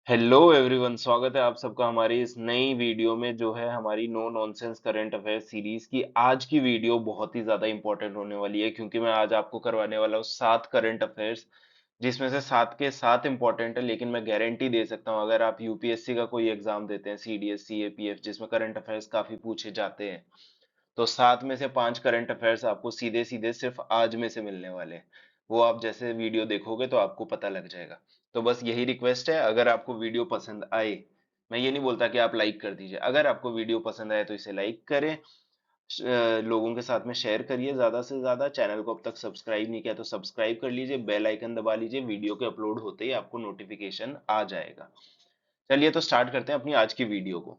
Hello everyone, स्वागत है आप सबका हमारी इस नई वीडियो में जो है हमारी no nonsense current affair series की। आज की वीडियो बहुत ही ज्यादा इंपॉर्टेंट होने वाली है क्योंकि मैं आज आपको करवाने वाला हूँ 7 करंट अफेयर्स, जिसमें से 7 के 7 इंपॉर्टेंट है। लेकिन मैं गारंटी दे सकता हूँ, अगर आप यूपीएससी का कोई एग्जाम देते हैं, सीडीएस सीएपीएफ, जिसमें करंट अफेयर्स काफी पूछे जाते हैं, तो 7 में से 5 करंट अफेयर्स आपको सीधे सीधे सिर्फ आज में से मिलने वाले हैं। वो आप जैसे वीडियो देखोगे तो आपको पता लग जाएगा। तो बस यही रिक्वेस्ट है, अगर आपको वीडियो पसंद आए, मैं ये नहीं बोलता कि आप लाइक कर दीजिए, अगर आपको वीडियो पसंद आए तो इसे लाइक करें, लोगों के साथ में शेयर करिए ज्यादा से ज्यादा। चैनल को अब तक सब्सक्राइब नहीं किया तो सब्सक्राइब कर लीजिए, बेल आइकन दबा लीजिए, वीडियो के अपलोड होते ही आपको नोटिफिकेशन आ जाएगा। चलिए तो स्टार्ट करते हैं अपनी आज की वीडियो को।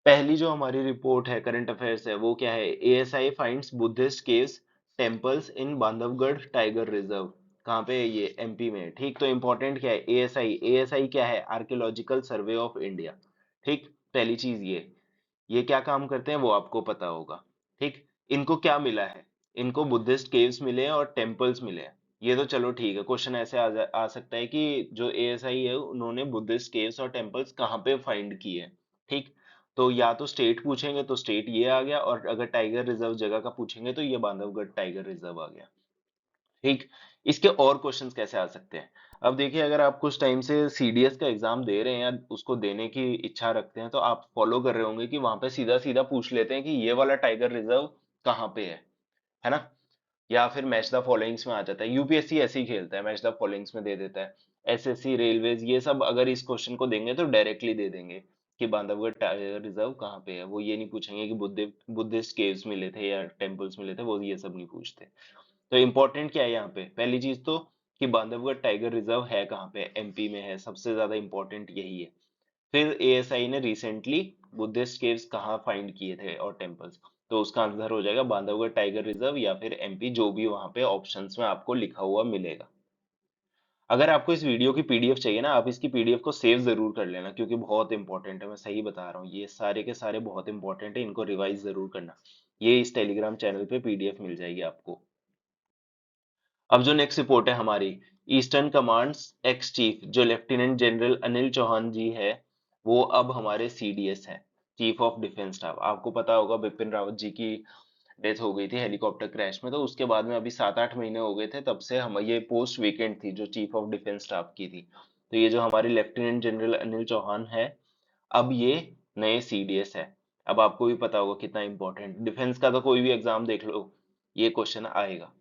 पहली जो हमारी रिपोर्ट है, करंट अफेयर्स है, वो क्या है? ASI finds Buddhist caves temples in Bandhavgarh tiger reserve. कहाँ पे है ये? एमपी में। ठीक, तो इंपॉर्टेंट क्या है? एएसआई, एएसआई क्या है? Archaeological survey of India. ठीक, पहली चीज ये क्या काम करते हैं वो आपको पता होगा। ठीक, इनको क्या मिला है? इनको बुद्धिस्ट केव्स मिले हैं और टेम्पल्स मिले हैं। ये तो चलो ठीक है, क्वेश्चन ऐसे आ सकता है कि जो एएसआई है उन्होंने बुद्धिस्ट केव्स और टेम्पल्स कहाँ पे फाइंड किए हैं। ठीक, तो या तो स्टेट पूछेंगे तो स्टेट ये आ गया, और अगर टाइगर रिजर्व जगह का पूछेंगे तो ये बांधवगढ़ टाइगर रिजर्व आ गया। ठीक, इसके और क्वेश्चंस कैसे आ सकते हैं? अब देखिए, अगर आप कुछ टाइम से सीडीएस का एग्जाम दे रहे हैं या उसको देने की इच्छा रखते हैं, तो आप फॉलो कर रहे होंगे कि वहां पे सीधा सीधा पूछ लेते हैं कि ये वाला टाइगर रिजर्व कहाँ पे है ना? या फिर मैच द फॉलोइंग्स में आ जाता है। यूपीएससी ऐसे ही खेलता है, मैच द फॉलोइंग्स में दे देता है। एसएससी, रेलवेज, ये सब अगर इस क्वेश्चन को देंगे तो डायरेक्टली दे देंगे कि बांधवगढ़ टाइगर रिजर्व कहाँ पे है। वो ये नहीं पूछेंगे कि बुद्धिस्ट केव्स मिले थे या टेम्पल्स मिले थे, वो ये सब नहीं पूछते। तो इम्पोर्टेंट क्या है यहाँ पे? पहली चीज तो कि बांधवगढ़ टाइगर रिजर्व है कहाँ पे? एमपी में है, सबसे ज्यादा इंपॉर्टेंट यही है। फिर एएसआई ने रिसेंटली बुद्धिस्ट केव्स कहाँ फाइंड किए थे और टेम्पल्स, तो उसका आंसर हो जाएगा बांधवगढ़ टाइगर रिजर्व या फिर एमपी, जो भी वहां पे ऑप्शंस में आपको लिखा हुआ मिलेगा। अगर आपको इस वीडियो की पीडीएफ चाहिए ना, आप इसकी पीडीएफ को सेव जरूर कर लेना क्योंकि बहुत इंपॉर्टेंट है। मैं सही बता रहा हूँ, ये सारे के सारे बहुत इंपॉर्टेंट है, इनको रिवाइज जरूर करना। ये इस टेलीग्राम चैनल पे पीडीएफ मिल जाएगी आपको। अब जो नेक्स्ट रिपोर्ट है हमारी, ईस्टर्न कमांड्स एक्स चीफ जो लेफ्टिनेंट जनरल अनिल चौहान जी है, वो अब हमारे सीडीएस है, चीफ ऑफ डिफेंस स्टाफ। आपको पता होगा बिपिन रावत जी की डेथ हो गई थी हेलीकॉप्टर क्रैश में, तो उसके बाद में अभी 7-8 महीने हो गए थे, तब से हम ये पोस्ट वेकेंट थी जो चीफ ऑफ डिफेंस स्टाफ की थी। तो ये जो हमारे लेफ्टिनेंट जनरल अनिल चौहान है, अब ये नए सीडीएस है। अब आपको भी पता होगा कितना इंपॉर्टेंट, डिफेंस का तो कोई भी एग्जाम देख लो, ये क्वेश्चन आएगा।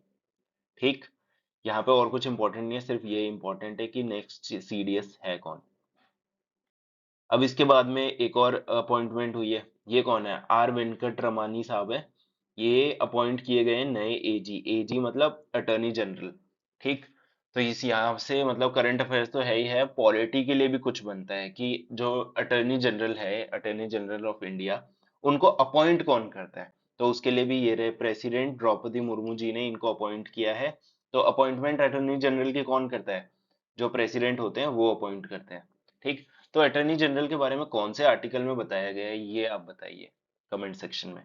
ठीक, यहाँ पे और कुछ इंपॉर्टेंट नहीं है, सिर्फ ये इंपॉर्टेंट है कि नेक्स्ट सीडीएस है कौन। अब इसके बाद में एक और अपॉइंटमेंट हुई है। ये कौन है? आर वेंकट रमानी साहब है। ये अपॉइंट किए गए हैं नए एजी। एजी मतलब अटॉर्नी जनरल। ठीक, तो इस यहाँ से मतलब करंट अफेयर्स तो है ही है, पॉलिटी के लिए भी कुछ बनता है कि जो अटॉर्नी जनरल है, अटॉर्नी जनरल ऑफ इंडिया, उनको अपॉइंट कौन करता है? तो उसके लिए भी ये रहे, प्रेसिडेंट द्रौपदी मुर्मू जी ने इनको अपॉइंट किया है। तो अपॉइंटमेंट अटॉर्नी जनरल की कौन करता है? जो प्रेसिडेंट होते हैं वो अपॉइंट करते हैं। ठीक, तो अटॉर्नी जनरल के बारे में कौन से आर्टिकल में बताया गया है, ये आप बताइए कमेंट सेक्शन में।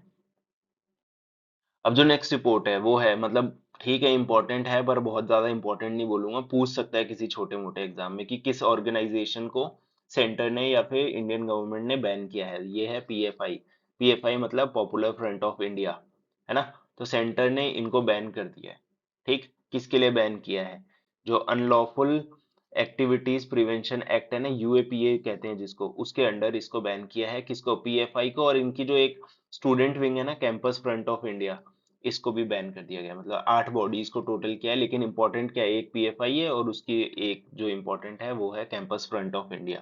अब जो नेक्स्ट रिपोर्ट है वो है, मतलब ठीक है इंपॉर्टेंट है पर बहुत ज्यादा इंपॉर्टेंट नहीं बोलूंगा, पूछ सकता है किसी छोटे मोटे एग्जाम में कि किस ऑर्गेनाइजेशन को सेंटर ने या फिर इंडियन गवर्नमेंट ने बैन किया है। ये है पीएफआई। पीएफआई मतलब पॉपुलर फ्रंट ऑफ इंडिया, है ना? तो सेंटर ने इनको बैन कर दिया है। ठीक, किसके लिए बैन किया है? जो अनलॉफुल एक्टिविटीज प्रिवेंशन एक्ट है ना, यूएपीए कहते हैं जिसको, उसके अंडर इसको बैन किया है। किसको? पीएफआई को। और इनकी जो एक स्टूडेंट विंग है ना, कैंपस फ्रंट ऑफ इंडिया, इसको भी बैन कर दिया गया। मतलब 8 बॉडीज को टोटल किया है, लेकिन इंपॉर्टेंट क्या है? एक पीएफआई है और उसकी एक जो इंपॉर्टेंट है वो है कैंपस फ्रंट ऑफ इंडिया।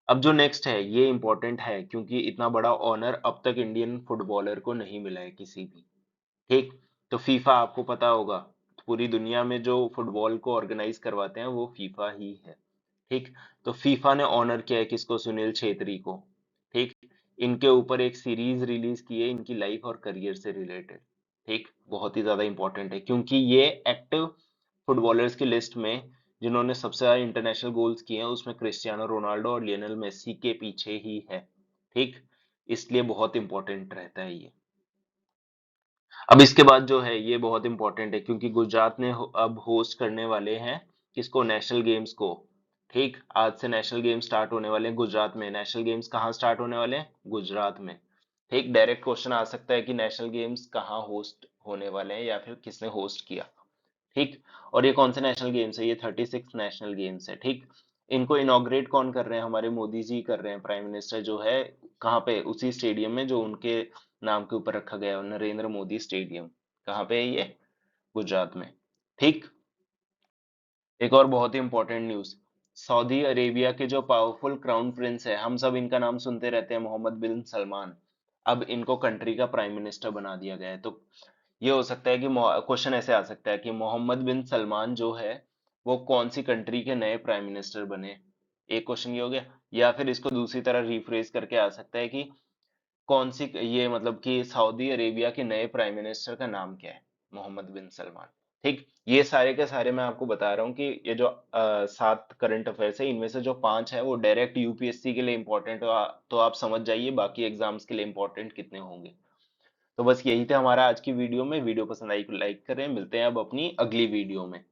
अब जो नेक्स्ट है ये इंपॉर्टेंट है क्योंकि इतना बड़ा ऑनर अब तक इंडियन फुटबॉलर को नहीं मिला है किसी भी। ठीक, तो फीफा आपको पता होगा, पूरी दुनिया में जो फुटबॉल को ऑर्गेनाइज करवाते हैं वो फीफा ही है। ठीक, तो फीफा ने ऑनर किया है किसको? सुनील छेत्री को। ठीक, इनके ऊपर एक सीरीज रिलीज की है इनकी लाइफ और करियर से रिलेटेड। ठीक, बहुत ही ज्यादा इंपॉर्टेंट है क्योंकि ये एक्टिव फुटबॉलर्स की लिस्ट में जिन्होंने सबसे ज्यादा इंटरनेशनल गोल्स किए हैं उसमें क्रिस्टियानो रोनाल्डो और लियोनेल मेसी के पीछे ही है। ठीक, इसलिए बहुत इंपॉर्टेंट रहता है ये। अब इसके बाद जो है ये बहुत इंपॉर्टेंट है क्योंकि गुजरात ने अब होस्ट करने वाले हैं किसको? नेशनल गेम्स को। ठीक, आज से नेशनल गेम्स स्टार्ट होने वाले हैं गुजरात में। नेशनल गेम्स कहाँ स्टार्ट होने वाले हैं? गुजरात में। ठीक, डायरेक्ट क्वेश्चन आ सकता है कि नेशनल गेम्स कहाँ होस्ट होने वाले हैं या फिर किसने होस्ट किया। ठीक, और ये कौन से नेशनल गेम्स है? ये 36 नेशनल गेम्स है। ठीक, इनको इनॉग्रेट कौन कर रहे हैं? हमारे मोदी जी कर रहे हैं, प्राइम मिनिस्टर जो है। कहाँ पे? उसी स्टेडियम में जो उनके नाम के ऊपर रखा गया है, नरेंद्र मोदी स्टेडियम। कहाँ पे है ये? गुजरात में। ठीक, एक और बहुत ही इंपॉर्टेंट न्यूज। सऊदी अरेबिया के जो पावरफुल क्राउन प्रिंस है, हम सब इनका नाम सुनते रहते हैं, मोहम्मद बिन सलमान। अब इनको कंट्री का प्राइम मिनिस्टर बना दिया गया है। तो ये हो सकता है कि क्वेश्चन ऐसे आ सकता है कि मोहम्मद बिन सलमान जो है वो कौन सी कंट्री के नए प्राइम मिनिस्टर बने। एक क्वेश्चन ये हो गया। या फिर इसको दूसरी तरह रिफ्रेज करके आ सकता है कि कौन सी, ये मतलब कि सऊदी अरेबिया के नए प्राइम मिनिस्टर का नाम क्या है? मोहम्मद बिन सलमान। ठीक, ये सारे के सारे मैं आपको बता रहा हूँ कि ये जो 7 करंट अफेयर्स है, इनमें से जो 5 है वो डायरेक्ट यूपीएससी के लिए इंपॉर्टेंट हो, तो आप समझ जाइए बाकी एग्जाम्स के लिए इंपॉर्टेंट कितने होंगे। तो बस यही था हमारा आज की वीडियो में। वीडियो पसंद आई तो लाइक करें। मिलते हैं अब अपनी अगली वीडियो में।